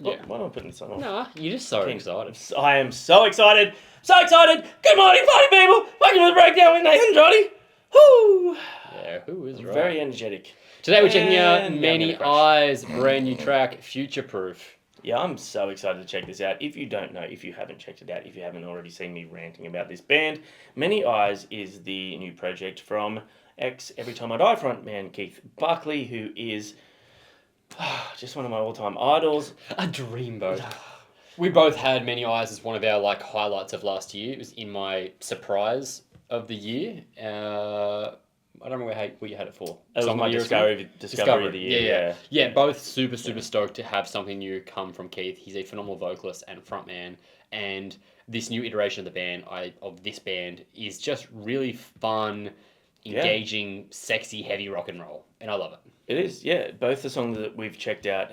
Yeah. Why am I putting this on? Nah, you're just so excited. I am so excited. So excited. Good morning, party people. Welcome to the breakdown with Nath and Johnny. Woo. Yeah, who is right? Very energetic. Today we're checking out And Many I'm gonna crash. Eyes, brand new track, Future Proof. Yeah, I'm so excited to check this out. If you don't know, if you haven't checked it out, if you haven't already seen me ranting about this band, Many Eyes is the new project from Every Time I Die frontman Keith Buckley, who is just one of my all-time idols. A dreamboat. We both had Many Eyes as one of our highlights of last year. It was in my surprise of the year. I don't remember what you had it for. It was my discovery of the year. Yeah, both super stoked to have something new come from Keith. He's a phenomenal vocalist and frontman, and this new iteration of this band is just really fun, engaging, sexy, heavy rock and roll, and I love it. It is, yeah. Both the songs that we've checked out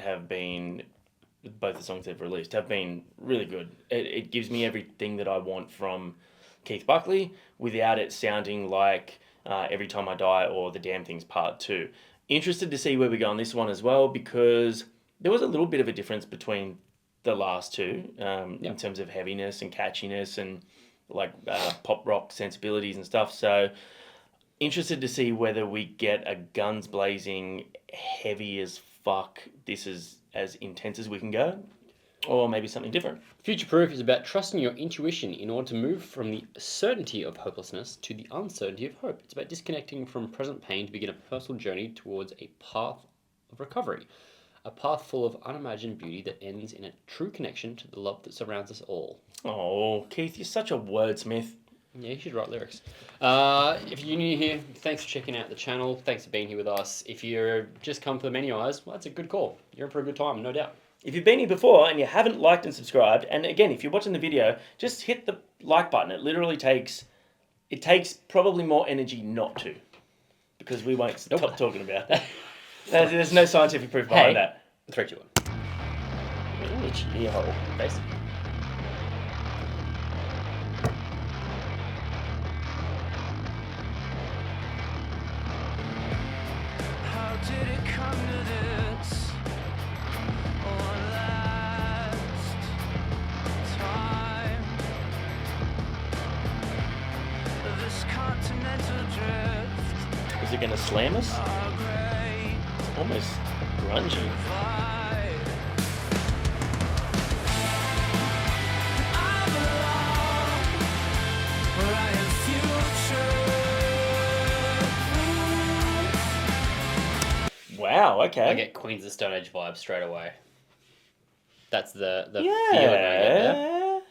both the songs they've released have been really good. It gives me everything that I want from Keith Buckley without it sounding like Every Time I Die or The Damn Things Part 2. Interested to see where we go on this one as well, because there was a little bit of a difference between the last two in terms of heaviness and catchiness and pop rock sensibilities and stuff. So interested to see whether we get a guns blazing, heavy as fuck, this is as intense as we can go, or maybe something different. Future Proof is about trusting your intuition in order to move from the certainty of hopelessness to the uncertainty of hope. It's about disconnecting from present pain to begin a personal journey towards a path of recovery. A path full of unimagined beauty that ends in a true connection to the love that surrounds us all. Oh, Keith, you're such a wordsmith. Yeah, you should write lyrics. If you're new here, thanks for checking out the channel. Thanks for being here with us. If you're just come for the Many Eyes, well, that's a good call. You're in for a good time, no doubt. If you've been here before and you haven't liked and subscribed, and again, if you're watching the video, just hit the like button. It literally takes probably more energy not to, because we won't stop talking about that. There's no scientific proof behind that. 3, 2, 1. Itchy ear hole. Basically. Did it come to this? One last time. This continental drift. Is it going to slam us? Our great It's almost grungy. divide. I'm alone, where I am future. Wow, okay. I get Queens of the Stone Age vibes straight away. That's the feeling I get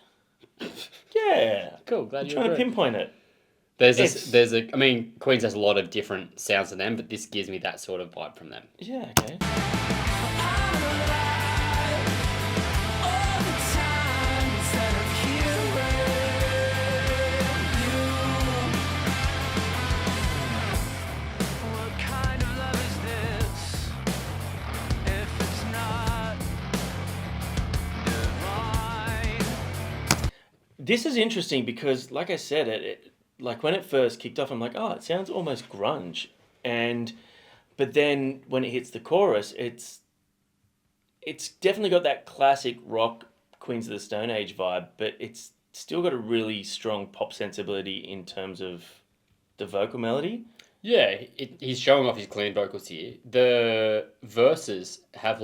there. Yeah. Cool, glad I'm you trying to agree. pinpoint it. Queens has a lot of different sounds to them, but this gives me that sort of vibe from them. Yeah, okay. I'm alive all the time instead of hearing you. What kind of love is this if it's not divine? This is interesting because, like I said, like when it first kicked off, I'm like, oh, it sounds almost grunge, but then when it hits the chorus, it's definitely got that classic rock Queens of the Stone Age vibe, but it's still got a really strong pop sensibility in terms of the vocal melody. Yeah, he's showing off his clean vocals here. The verses have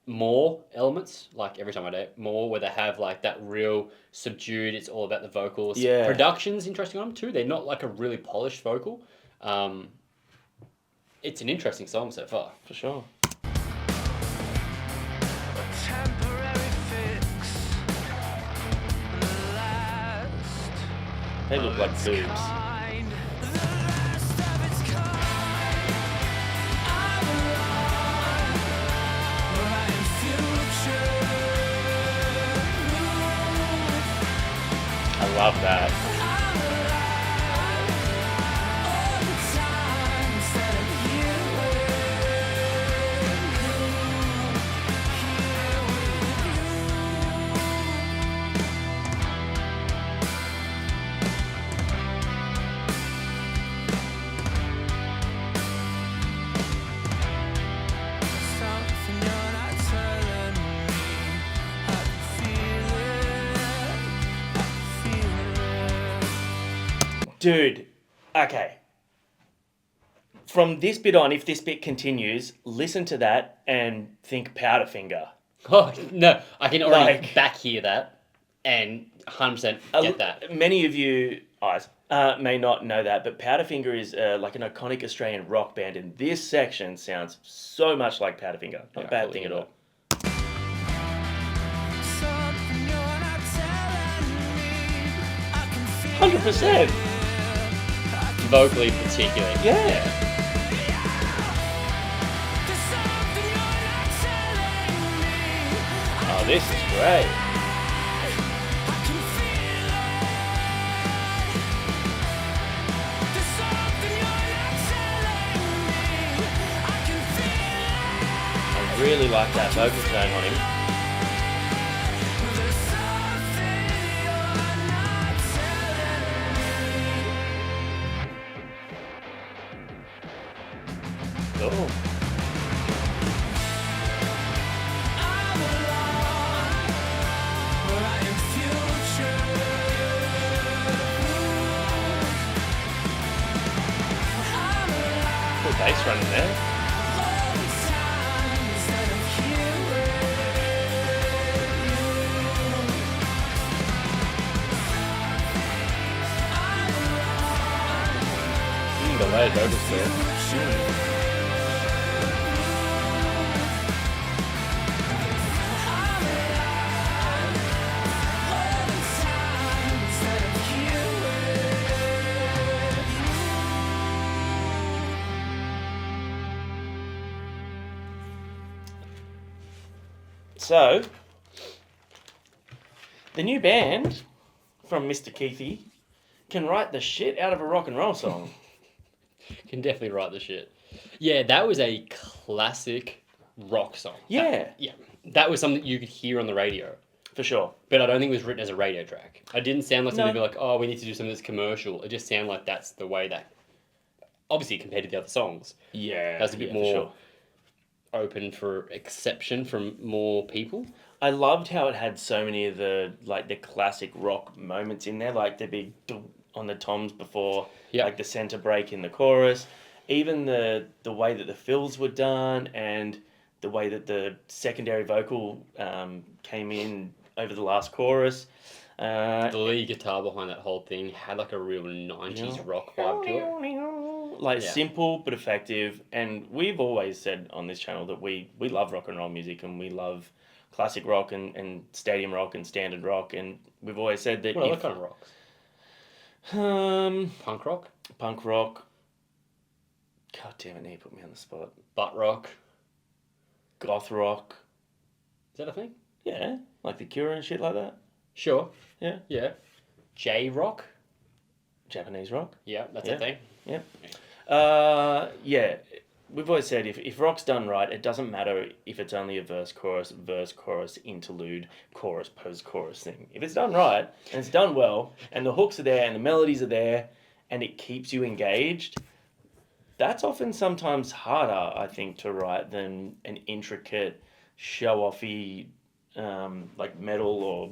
more elements, like Every Time I Die, more where they have that real subdued, it's all about the vocals. Yeah. Production's interesting on them too. They're not a really polished vocal. It's an interesting song so far. For sure. A temporary fix last. They look like boobs. Kind, the last of its kind. I'm alive, where I am future. I love that. I'm alive all the time instead of Something you're not telling me. Dude, okay. From this bit on, if this bit continues, listen to that and think Powderfinger. Oh, no, I can already Like- back hear that and 100% get that. Many of you eyes may not know that, but Powderfinger is like an iconic Australian rock band, and this section sounds so much like Powderfinger. Not Yeah, a I bad totally thing at hear all. Something you're not telling me. I can feel 100%. Vocally, particularly. Yeah. there's something you're not telling me. Oh, this is great. I can feel it. There's something you're not telling me. I can feel it. I really like that vocal tone on him. There's something you're not telling me. Oh. I'm alone, where I am future. I'm alive Cool bass running there. all the time instead of The layered vocals there. So, the new band from Mr. Keithy can write the shit out of a rock and roll song. Can definitely write the shit. Yeah, that was a classic rock song. Yeah. That was something you could hear on the radio. For sure. But I don't think it was written as a radio track. It didn't sound like something No. to be like, oh, we need to do something that's commercial. It just sounded like that's the way that, obviously compared to the other songs, Yeah. that's a bit for more sure. open for exception from more people. I loved how it had so many of the classic rock moments in there, like the big dum on the toms before, Yeah. like the center break in the chorus, even the way that the fills were done, and the way that the secondary vocal came in over the last chorus. The lead guitar behind that whole thing had like a real 90s rock vibe to it. Like Yeah. simple but effective, and we've always said on this channel that we love rock and roll music, and we love classic rock and stadium rock and standard rock, and we've always said that What other if kind of rocks? Punk rock? punk rock, god damn it, now you put me on the spot, Butt rock? goth rock, Is that a thing? yeah, like the Cure and shit like that, Sure. yeah, Yeah. J rock? Japanese rock, Yeah, that's Yeah. a thing. yeah. We've always said if rock's done right, it doesn't matter if it's only a verse, chorus, interlude, chorus, post chorus thing. If it's done right and it's done well, and the hooks are there and the melodies are there, and it keeps you engaged, that's often sometimes harder, I think, to write than an intricate, show-offy, like metal or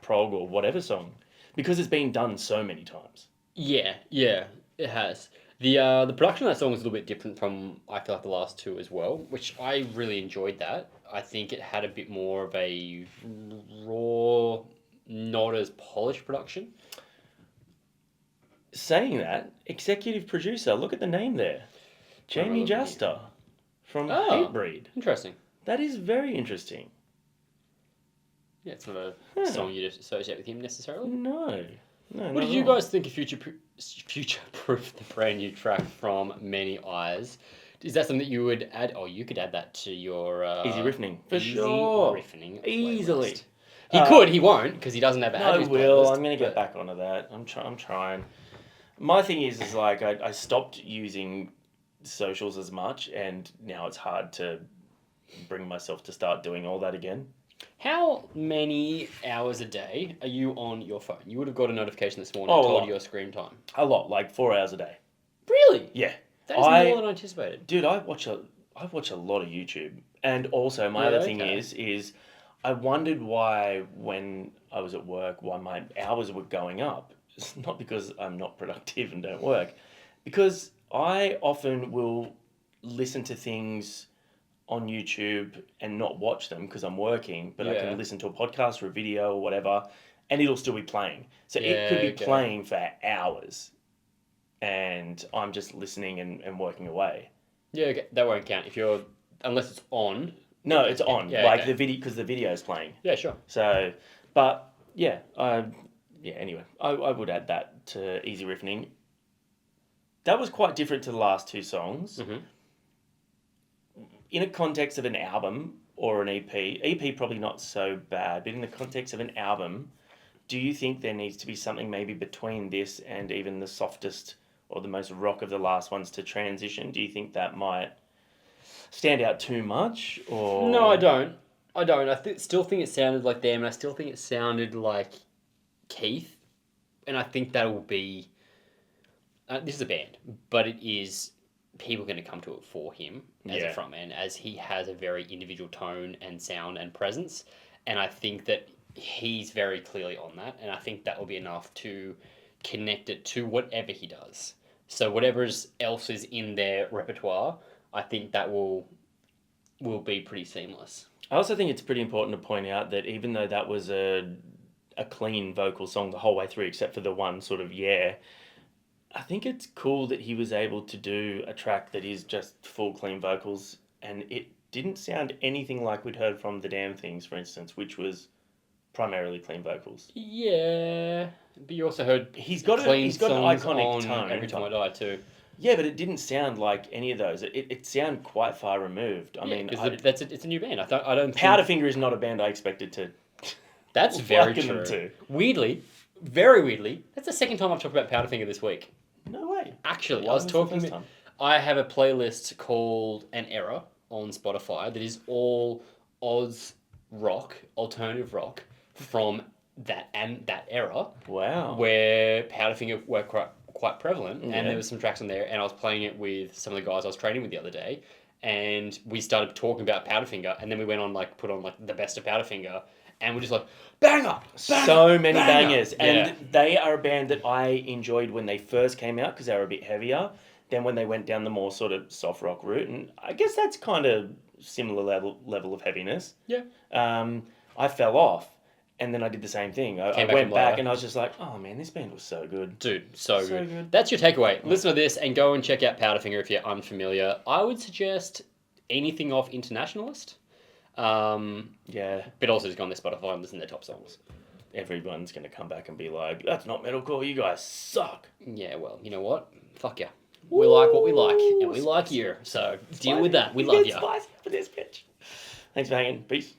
prog or whatever song, because it's been done so many times. Yeah, it has. The production of that song was a little bit different from, I feel like, the last two as well, which I really enjoyed that. I think it had a bit more of a raw, not as polished production. Saying that, executive producer, look at the name there. Jamie looking at Juster from Oh. Hatebreed. Interesting. That is very interesting. Yeah, it's not a Huh. song you'd associate with him necessarily. No. What did you guys think of Future-Proof, the brand new track from Many Eyes? Is that something that you would add? Oh, you could add that to your Easy riffing. For Easy sure. riffing Easily. playlist. He could, he won't, because he doesn't have it added I to his will. playlist, I'm going to get but- back onto that. I'm trying. My thing is like I stopped using socials as much, and now it's hard to bring myself to start doing all that again. How many hours a day are you on your phone? You would have got a notification this morning Oh, that a told lot. you your screen time. A lot, like 4 hours a day. Really? Yeah. That is more than I anticipated. Dude, I watch a lot of YouTube, and also my Yeah, other thing okay. is I wondered why when I was at work why my hours were going up, It's not because I'm not productive and don't work, because I often will listen to things on YouTube and not watch them because I'm working, but I Yeah. can listen to a podcast or a video or whatever, and it'll still be playing. So it could Yeah, be okay. playing for hours, and I'm just listening and working away. Yeah, okay. That won't count if you're unless it's on. No, it's on, Yeah, like okay. the video, because the video's playing. Yeah, sure. So, but yeah, anyway, I would add that to Easy Riffing. That was quite different to the last two songs. Mm-hmm. In a context of an album or an EP probably not so bad, but in the context of an album, do you think there needs to be something maybe between this and even the softest or the most rock of the last ones to transition? Do you think that might stand out too much? Or No, I don't. Still think it sounded like them, and I still think it sounded like Keith, and I think that will be. This is a band, but it is people going to come to it for him as Yeah. a frontman, as he has a very individual tone and sound and presence, and I think that he's very clearly on that, and I think that will be enough to connect it to whatever he does. So whatever else is in their repertoire, I think that will be pretty seamless. I also think it's pretty important to point out that even though that was a clean vocal song the whole way through, except for the one sort of I think it's cool that he was able to do a track that is just full clean vocals, and it didn't sound anything like we'd heard from The Damn Things, for instance, which was primarily clean vocals. Yeah, but you also heard He's got clean an songs iconic on tone. Every Time I Die too. Yeah, but it didn't sound like any of those. It sounded quite far removed. I mean, because it's a new band. I don't think Powderfinger is not a band I expected to. that's very liken them true. to. Weirdly, very weirdly, that's the second time I've talked about Powderfinger this week. No way. Actually, Why I was was the talking. first time? I have a playlist called An Error on Spotify that is all Oz rock, alternative rock from that era, Wow. where Powderfinger were quite prevalent, Yeah. and there was some tracks on there, and I was playing it with some of the guys I was training with the other day, and we started talking about Powderfinger, and then we went on put on the best of Powderfinger, and we're just like banger, So many banger. bangers, and they are a band that I enjoyed when they first came out because they were a bit heavier. Then when they went down the more sort of soft rock route, and I guess that's kind of similar level of heaviness. Yeah. I fell off, and then I did the same thing. I Came back went and back, lighter. and I was just like, oh man, this band was so good. Dude, so So good. good. That's your takeaway. Listen to this and go and check out Powderfinger if you're unfamiliar. I would suggest anything off Internationalist. Yeah, But also just go on their Spotify and listen to their top songs. everyone's gonna come back and be like, that's not metalcore. You guys suck. Yeah, well, you know what? Fuck yeah. We like what we like, and we like you. So deal with that. We love you. Spicy for this bitch. Thanks for hanging. Peace.